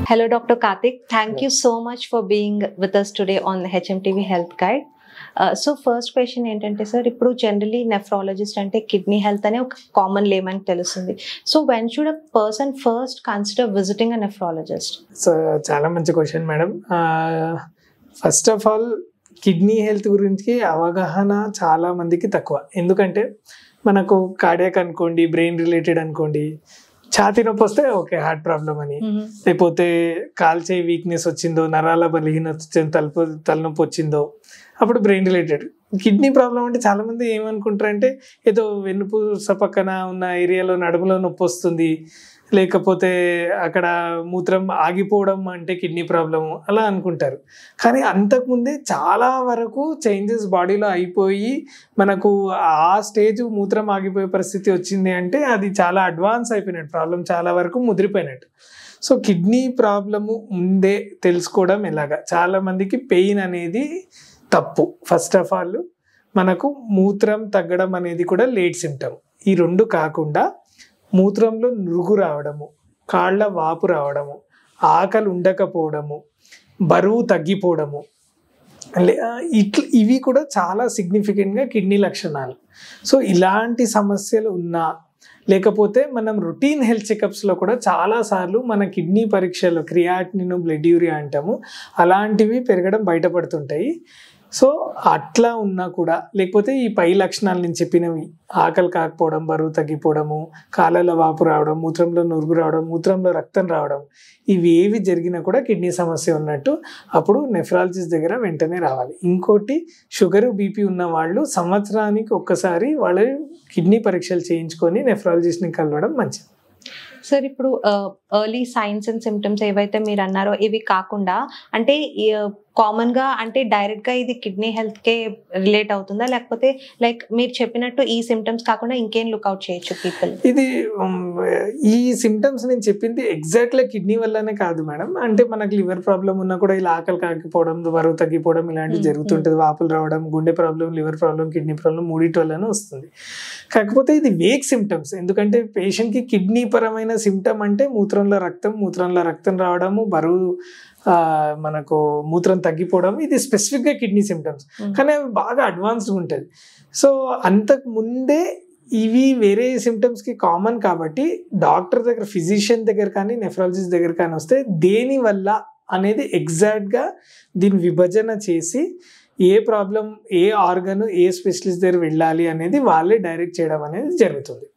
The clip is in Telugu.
Hello, Dr. Karthik. Thank Hello. you so much for being with us today on the HMTV Health Guide. So first question ఏంటంటే సార్, ఇప్పుడు జనరలీ నెఫ్రాలజిస్ట్ అంటే కిడ్నీ హెల్త్ అనే ఒక కామన్ లేమ్ అని తెలుస్తుంది. So when should a person first consider visiting a nephrologist? So చాలా మంచి question madam. First of all kidney health గురించి అవగాహన చాలా మందికి తక్కువ. ఎందుకంటే మనకు కార్డియాక్ అనుకోండి, బ్రెయిన్ రిలేటెడ్ అనుకోండి, ఛాతీ నొప్పి వస్తే ఓకే హార్ట్ ప్రాబ్లం అని, లేకపోతే కాల్చే వీక్నెస్ వచ్చిందో, నరాల బలహీనత వచ్చిందో, తలనొప్పి వచ్చిందో అప్పుడు బ్రెయిన్ రిలేటెడ్. కిడ్నీ ప్రాబ్లం అంటే చాలా మంది ఏమనుకుంటారంటే ఏదో వెన్నుపూస పక్కన ఉన్న ఏరియాలో నడుములో నొప్పి వస్తుంది, లేకపోతే అక్కడ మూత్రం ఆగిపోవడం అంటే కిడ్నీ ప్రాబ్లము అలా అనుకుంటారు. కానీ అంతకుముందే చాలా వరకు చేంజెస్ బాడీలో అయిపోయి మనకు ఆ స్టేజ్ మూత్రం ఆగిపోయే పరిస్థితి వచ్చింది అంటే అది చాలా అడ్వాన్స్ అయిపోయినట్టు, ప్రాబ్లం చాలా వరకు ముదిరిపోయినట్టు. సో కిడ్నీ ప్రాబ్లము ముందే తెలుసుకోవడం ఎలాగా? చాలా మందికి పెయిన్ అనేది తప్పు. ఫస్ట్ ఆఫ్ ఆల్ మనకు మూత్రం తగ్గడం అనేది కూడా లేట్ సిమ్టమ్. ఈ రెండు కాకుండా మూత్రంలో నురుగు రావడము, కాళ్ళ వాపు రావడము, ఆకలి ఉండకపోవడము, బరువు తగ్గిపోవడము, ఇవి కూడా చాలా సిగ్నిఫికెంట్గా కిడ్నీ లక్షణాలు. సో ఇలాంటి సమస్యలు ఉన్నా, లేకపోతే మనం రొటీన్ హెల్త్ చెకప్స్లో కూడా చాలాసార్లు మన కిడ్నీ పరీక్షలు క్రియాటినిన్, బ్లడ్ యూరియా అంటాము, అలాంటివి పెరగడం బయటపడుతుంటాయి. సో అట్లా ఉన్నా కూడా, లేకపోతే ఈ పై లక్షణాలు నేను చెప్పినవి, ఆకలి కాకపోవడం, బరువు తగ్గిపోవడము, కాళ్ళలో వాపు రావడం, మూత్రంలో నురుగు రావడం, మూత్రంలో రక్తం రావడం, ఇవి ఏవి జరిగినా కూడా కిడ్నీ సమస్య ఉన్నట్టు. అప్పుడు నెఫ్రాలజిస్ట్ దగ్గర వెంటనే రావాలి. ఇంకోటి, షుగరు, బీపీ ఉన్న వాళ్ళు సంవత్సరానికి ఒక్కసారి వాళ్ళ కిడ్నీ పరీక్షలు చేయించుకొని నెఫ్రాలజిస్ట్ని కలవడం మంచిది. సార్, ఇప్పుడు ఎర్లీ సైన్స్ అండ్ సిమ్టమ్స్ ఏవైతే మీరు అన్నారో ఇవి కాకుండా, అంటే కామన్గా అంటే డైరెక్ట్గా ఇది కిడ్నీ హెల్త్కే రిలేట్ అవుతుందా, లేకపోతే లైక్ మీరు చెప్పినట్టు ఈ సిమ్టమ్స్ కాకుండా ఇంకేం లుక్అవుట్ చేయొచ్చు పీపుల్? ఇది ఈ సిమ్టమ్స్ నేను చెప్పింది ఎగ్జాక్ట్గా కిడ్నీ వల్లనే కాదు మేడం. అంటే మనకి లివర్ ప్రాబ్లం ఉన్నా కూడా ఇలా ఆకలి కాకపోవడం, బరువు తగ్గిపోవడం ఇలాంటివి జరుగుతుంటుంది. వాపులు రావడం, గుండె problem, liver problem, kidney problem మూడింటి వల్లనే వస్తుంది. కాకపోతే ఇది వేక్ సిమ్టమ్స్. ఎందుకంటే పేషెంట్కి కిడ్నీ పరమైన సిమ్టమ్ అంటే మూత్రంలో రక్తం రావడము, బరువు మనకు మూత్రం తగ్గిపోవడం, ఇది స్పెసిఫిక్గా కిడ్నీ సిమ్టమ్స్. కానీ అవి బాగా అడ్వాన్స్డ్గా ఉంటుంది. సో అంతకు ముందే ఇవి వేరే సిమ్టమ్స్కి కామన్ కాబట్టి డాక్టర్ దగ్గర, ఫిజిషియన్ దగ్గర కానీ నెఫ్రాలజిస్ట్ దగ్గర కానీ వస్తే దేని వల్ల అనేది ఎగ్జాక్ట్గా దీన్ని విభజన చేసి ఏ ప్రాబ్లం, ఏ ఆర్గన్, ఏ స్పెషలిస్ట్ దగ్గర వెళ్ళాలి అనేది వాళ్ళే డైరెక్ట్ చేయడం అనేది జరుగుతుంది.